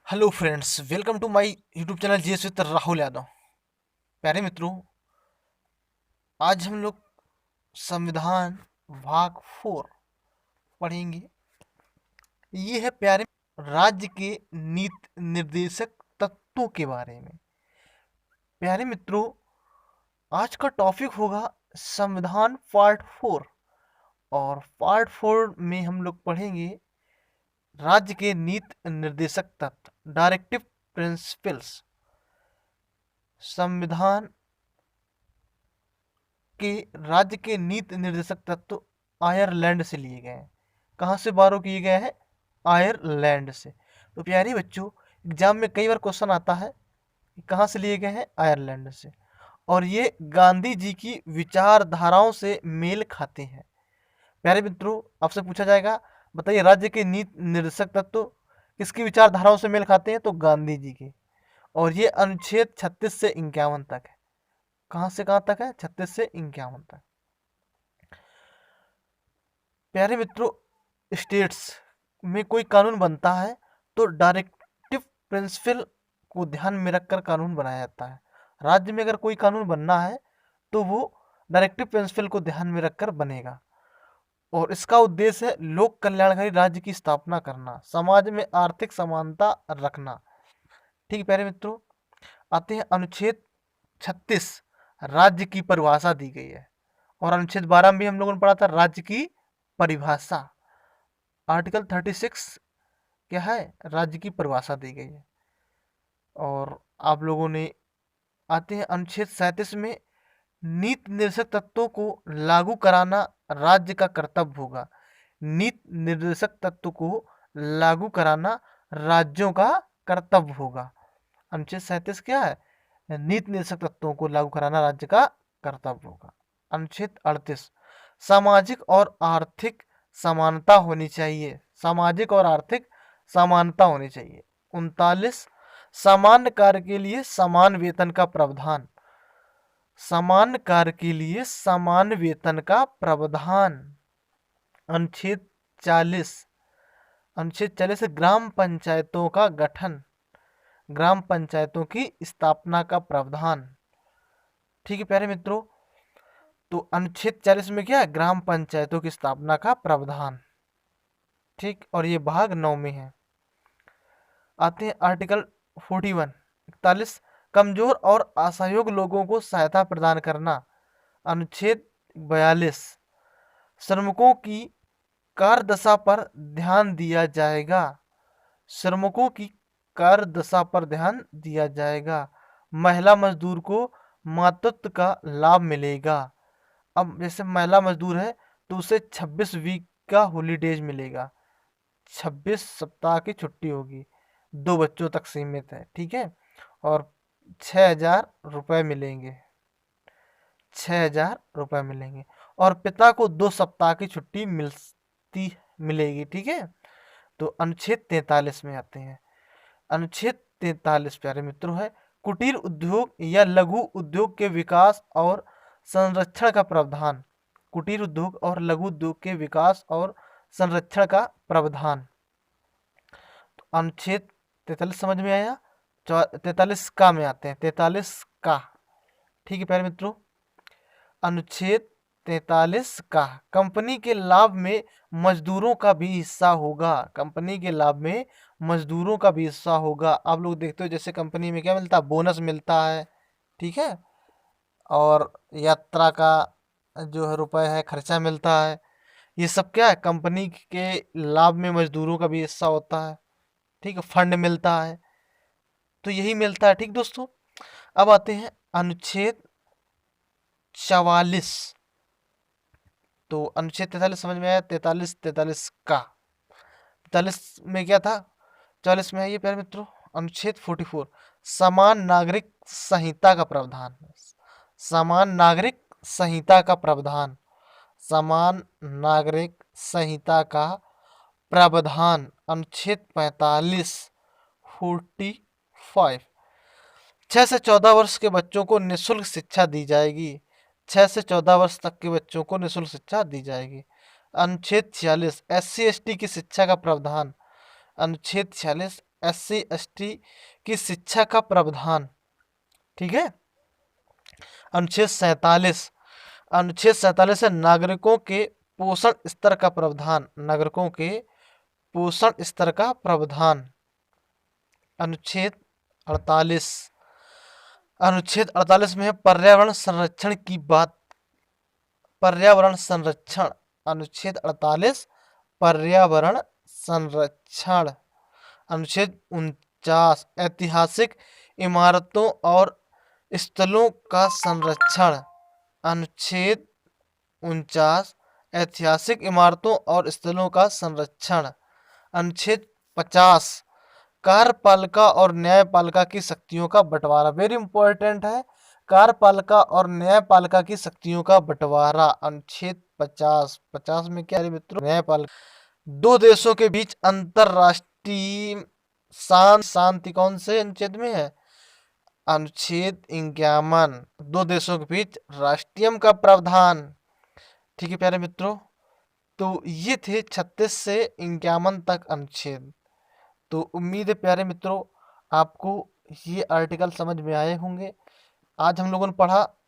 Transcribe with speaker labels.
Speaker 1: Hello friends, welcome to my YouTube channel GS with Rahul Yadav. प्यारे मित्रों, आज हम लोग संविधान भाग 4 पढ़ेंगे। ये है प्यारे राज्य के नीति निर्देशक तत्वों के बारे में। प्यारे मित्रों, आज का टॉपिक होगा संविधान पार्ट 4। और पार्ट 4 में हम लोग पढ़ेंगे राज्य के नीति निर्देशक तत्व, डायरेक्टिव प्रिंसिपल्स। संविधान के राज्य के नीति निर्देशक तत्व आयरलैंड से लिए गए हैं। कहाँ से बारो किए गए हैं? आयरलैंड से। तो प्यारे बच्चों, एग्जाम में कई बार क्वेश्चन आता है कहाँ से लिए गए हैं? आयरलैंड से। और ये गांधी जी की विचारधाराओं से मेल खाते हैं। प्यारे मित्रों, आपसे पूछा जाएगा, बताइए राज्य के नीति निर्देशक तत्व किसकी विचारधाराओं से मेल खाते हैं? तो गांधी जी के। और ये अनुच्छेद 36 से 51 तक है। कहाँ से कहाँ तक है? 36 से 51 तक। प्यारे मित्रों, स्टेट्स में कोई कानून बनता है तो डायरेक्टिव प्रिंसिपल को ध्यान में रखकर कानून बनाया जाता है। राज्य में अगर कोई कानून बनना है तो वो डायरेक्टिव प्रिंसिपल को ध्यान में रखकर बनेगा। और इसका उद्देश्य है लोक कल्याणकारी राज्य की स्थापना करना, समाज में आर्थिक समानता रखना। ठीक है प्यारे मित्रों, आते हैं अनुच्छेद 36, राज्य की परिभाषा दी गई है। और अनुच्छेद 12 में भी हम लोगों ने पढ़ा था राज्य की परिभाषा। आर्टिकल 36 क्या है? राज्य की परिभाषा दी गई है। और आप लोगों ने आते हैं अनुच्छेद 37 में, नीति निर्देशक तत्वों को लागू कराना राज्य का कर्तव्य होगा। नीति निर्देशक तत्व को लागू कराना राज्यों का कर्तव्य होगा। अनुच्छेद 37 क्या है? नीति निर्देशक तत्वों को लागू कराना राज्य का कर्तव्य होगा। अनुच्छेद 38, सामाजिक और आर्थिक समानता होनी चाहिए। सामाजिक और आर्थिक समानता होनी चाहिए। 39, समान कार्य के लिए समान वेतन का प्रावधान। समान कार्य के लिए समान वेतन का प्रावधान। अनुच्छेद 40, अनुच्छेद 40 ग्राम पंचायतों का गठन, ग्राम पंचायतों की स्थापना का प्रावधान। ठीक है प्यारे मित्रों, तो अनुच्छेद 40 में क्या है? ग्राम पंचायतों की स्थापना का प्रावधान। ठीक, और ये भाग 9 में है। आते हैं आर्टिकल 41, 41, कमजोर और असहयोग लोगों को सहायता प्रदान करना। अनुच्छेद 42, श्रमिकों की कार्य पर ध्यान दिया जाएगा। श्रमिकों की कार्य पर ध्यान दिया जाएगा। महिला मजदूर को मातृत्व का लाभ मिलेगा। अब जैसे महिला मजदूर है तो उसे 26 वीक का हॉलीडेज मिलेगा, 26 सप्ताह की छुट्टी होगी, 2 बच्चों तक सीमित है। ठीक है, और 6,000 रुपये मिलेंगे, 6,000 रुपये मिलेंगे। और पिता को 2 सप्ताह की छुट्टी मिलेगी। ठीक है, तो अनुच्छेद 43 में आते हैं। अनुच्छेद 43 प्यारे मित्रों है, कुटीर उद्योग या लघु उद्योग के विकास और संरक्षण का प्रावधान। कुटीर उद्योग और लघु उद्योग के विकास और संरक्षण का प्रावधान। तो अनुच्छेद 43 समझ में आया। 43 का में आते हैं, 43 का। ठीक है प्यारे मित्रों, अनुच्छेद 43 का, कंपनी के लाभ में मजदूरों का भी हिस्सा होगा। कंपनी के लाभ में मजदूरों का भी हिस्सा होगा। आप लोग देखते हो जैसे कंपनी में क्या मिलता है? बोनस मिलता है। ठीक है, और यात्रा का जो है रुपए है, खर्चा मिलता है। ये सब क्या है? कंपनी के लाभ में मजदूरों का भी हिस्सा होता है। ठीक है, फंड मिलता है, तो यही मिलता है। ठीक दोस्तों, अब आते हैं अनुच्छेद 44। तो अनुच्छेद 43 समझ में आया। 43 का, 43 में क्या था? 44 में है ये प्यारे मित्रों, अनुच्छेद 44, समान नागरिक संहिता का प्रावधान। समान नागरिक संहिता का प्रावधान, समान नागरिक संहिता का प्रावधान। अनुच्छेद 45, 45, 6 से 14 वर्ष के बच्चों को निःशुल्क शिक्षा दी जाएगी। 6 से 14 वर्ष तक के बच्चों को निःशुल्क शिक्षा दी जाएगी। अनुच्छेद 46, SC ST की शिक्षा का प्रावधान। अनुच्छेद 46, SC ST की शिक्षा का प्रावधान। ठीक है। अनुच्छेद 47 है नागरिकों के पोषण स्तर का प्रावधान। नागरिकों के पोषण स्तर का प्रावधान। अनुच्छेद 48 अनुच्छेद 48 में है पर्यावरण संरक्षण की बात। पर्यावरण संरक्षण। अनुच्छेद 48 पर्यावरण संरक्षण। अनुच्छेद 49 ऐतिहासिक इमारतों और स्थलों का संरक्षण। अनुच्छेद 49 ऐतिहासिक इमारतों और स्थलों का संरक्षण। अनुच्छेद 50 कार्यपालिका और न्यायपालिका की शक्तियों का बंटवारा। वेरी इंपॉर्टेंट है, कार्यपालिका और न्यायपालिका की शक्तियों का बंटवारा। अनुच्छेद 50 में क्या है मित्रों? न्यायपालिका। दो देशों के बीच अंतरराष्ट्रीय शांति कौन से अनुच्छेद में है? अनुच्छेद 51। दो देशों के बीच राष्ट्रीय का प्रावधान। ठीक है प्यारे मित्रों, तो ये थे 36 से 51 तक अनुच्छेद। तो उम्मीद है प्यारे मित्रों आपको ये आर्टिकल समझ में आए होंगे। आज हम लोगों ने पढ़ा